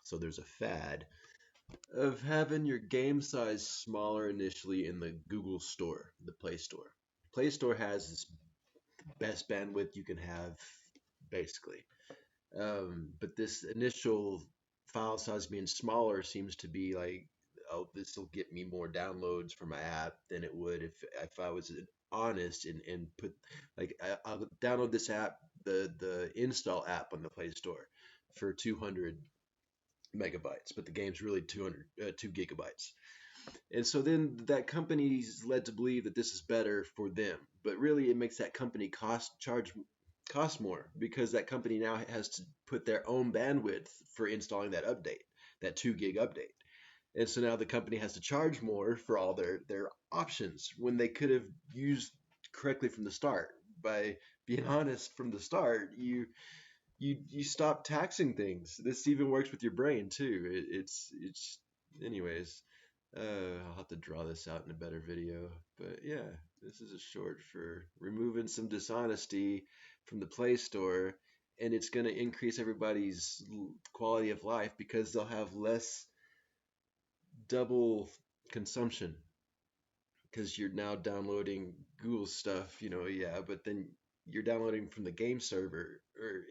So there's a fad of having your game size smaller initially in the Google Store, the Play Store. Play Store has this best bandwidth you can have, basically. But this initial file size being smaller seems to be like, oh, this will get me more downloads for my app than it would if I was honest and put like I'll download this app, the install app on the Play Store for 200 megabytes, but the game's really 2 gigabytes. And so then that company's led to believe that this is better for them, but really it makes that company cost more because that company now has to put their own bandwidth for installing that update, that 2 gig update. And so now the company has to charge more for all their options when they could have used correctly from the start. By being honest from the start, you stop taxing things. This even works with your brain too. It's anyways. I'll have to draw this out in a better video. But yeah, this is a short for removing some dishonesty from the Play Store, and it's going to increase everybody's quality of life because they'll have less double consumption because you're now downloading Google stuff, yeah, but then you're downloading from the game server, or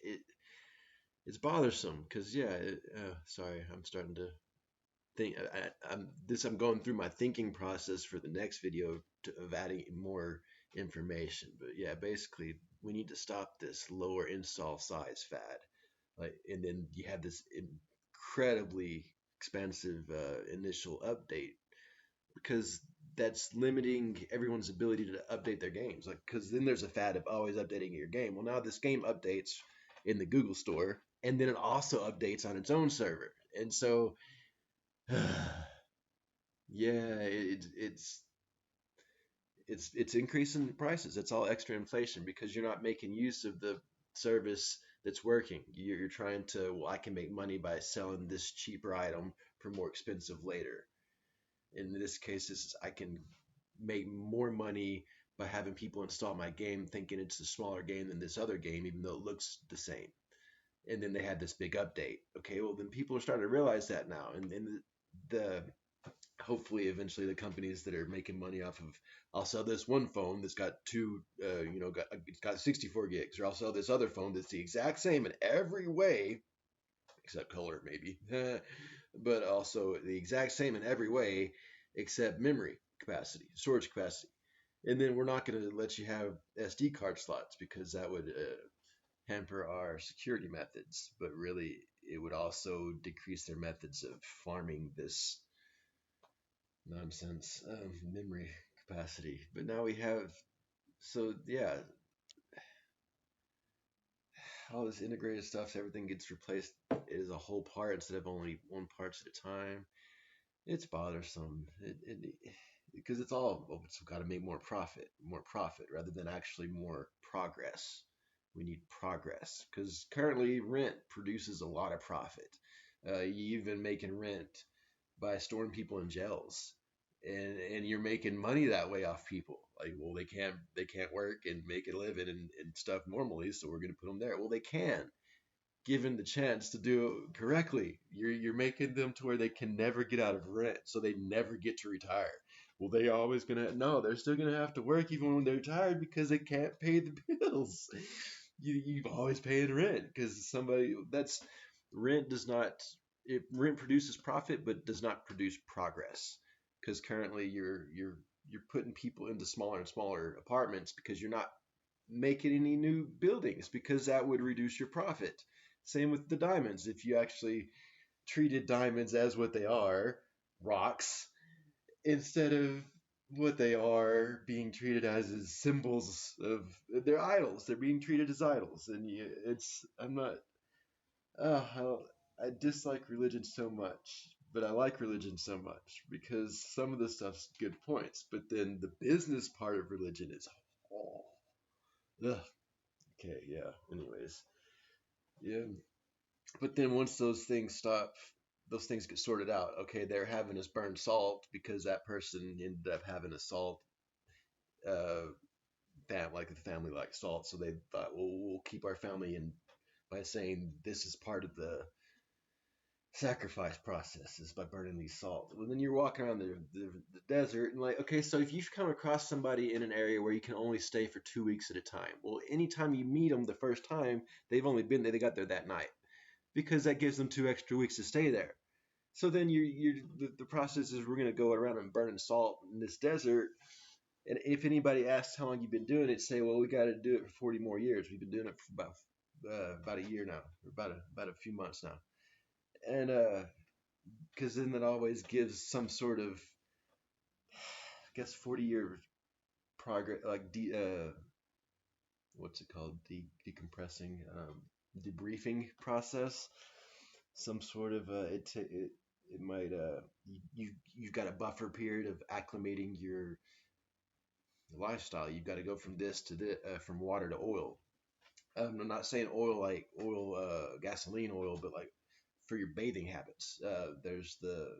it it's bothersome because yeah, sorry, I'm starting to think I'm going through my thinking process for the next video of adding more information. But yeah, basically we need to stop this lower install size fad. Like, and then you have this incredibly expensive initial update because that's limiting everyone's ability to update their games. Like, because then there's a fad of always updating your game. Well, now this game updates in the Google Store, and then it also updates on its own server. And so yeah, it's increasing prices. It's all extra inflation because you're not making use of the service that's working. You're trying to, well, I can make money by selling this cheaper item for more expensive later. In this case, I can make more money by having people install my game thinking it's a smaller game than this other game, even though it looks the same. And then they had this big update. Okay, well then people are starting to realize that now, and the hopefully eventually the companies that are making money off of, I'll sell this one phone that's got it's got 64 gigs, or I'll sell this other phone that's the exact same in every way except color maybe, but also the exact same in every way except memory capacity, storage capacity. And then we're not going to let you have SD card slots because that would hamper our security methods, but really it would also decrease their methods of farming this nonsense memory capacity. But now we have, so yeah, all this integrated stuff, so everything gets replaced as a whole part instead of only one parts at a time. It's bothersome. Because it's all, well, it's got to make more profit rather than actually more progress. We need progress because currently rent produces a lot of profit. You even making rent by storing people in jails, and you're making money that way off people. Like, well, they can't work and make a living and stuff normally, so we're gonna put them there. Well, they can, given the chance to do it correctly. You're making them to where they can never get out of rent, so they never get to retire. Well, they always gonna no, they're still gonna have to work even when they're retired because they can't pay the bills. You've always paid rent because somebody that's rent does not rent produces profit but does not produce progress because currently you're putting people into smaller and smaller apartments because you're not making any new buildings because that would reduce your profit. Same with the diamonds. If you actually treated diamonds as what they are, rocks, instead of what they are being treated as symbols of, they're idols. They're being treated as idols, and it's I'm not. I dislike religion so much, but I like religion so much because some of the stuff's good points. But then the business part of religion is, oh, ugh. Okay, yeah. Anyways, yeah. But then once those things stop, those things get sorted out. Okay, they're having us burn salt because that person ended up having a salt uh, like the family like salt. So they thought, well, we'll keep our family in by saying this is part of the sacrifice process is by burning these salt. Well, then you're walking around the desert and like, okay, so if you've come across somebody in an area where you can only stay for 2 weeks at a time, well, anytime you meet them the first time, they've only been there, they got there that night because that gives them 2 extra weeks to stay there. So then the process is we're going to go around and burning salt in this desert. And if anybody asks how long you've been doing it, say, well, we got to do it for 40 more years. We've been doing it for about a year now, or about a few months now. And because then that always gives some sort of, I guess, 40-year progress, like what's it called, decompressing, debriefing process. Some sort of it might you've got a buffer period of acclimating your lifestyle. You've got to go from this to this, from water to oil. I'm not saying oil like oil, gasoline oil, but like for your bathing habits. There's the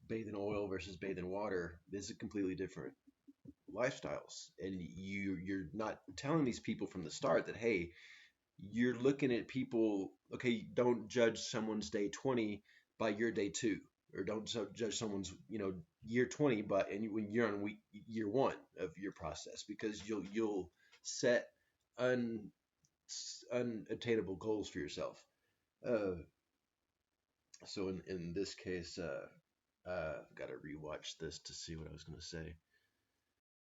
bathing oil versus bathing water. This is completely different lifestyles, and you're not telling these people from the start that hey, you're looking at people. Okay, don't judge someone's day 20 by your day 2, or don't judge someone's year 20 but when you're on year 1 of your process, because you'll set un, unattainable goals for yourself. Uh, so in this case, I've got to rewatch this to see what I was going to say.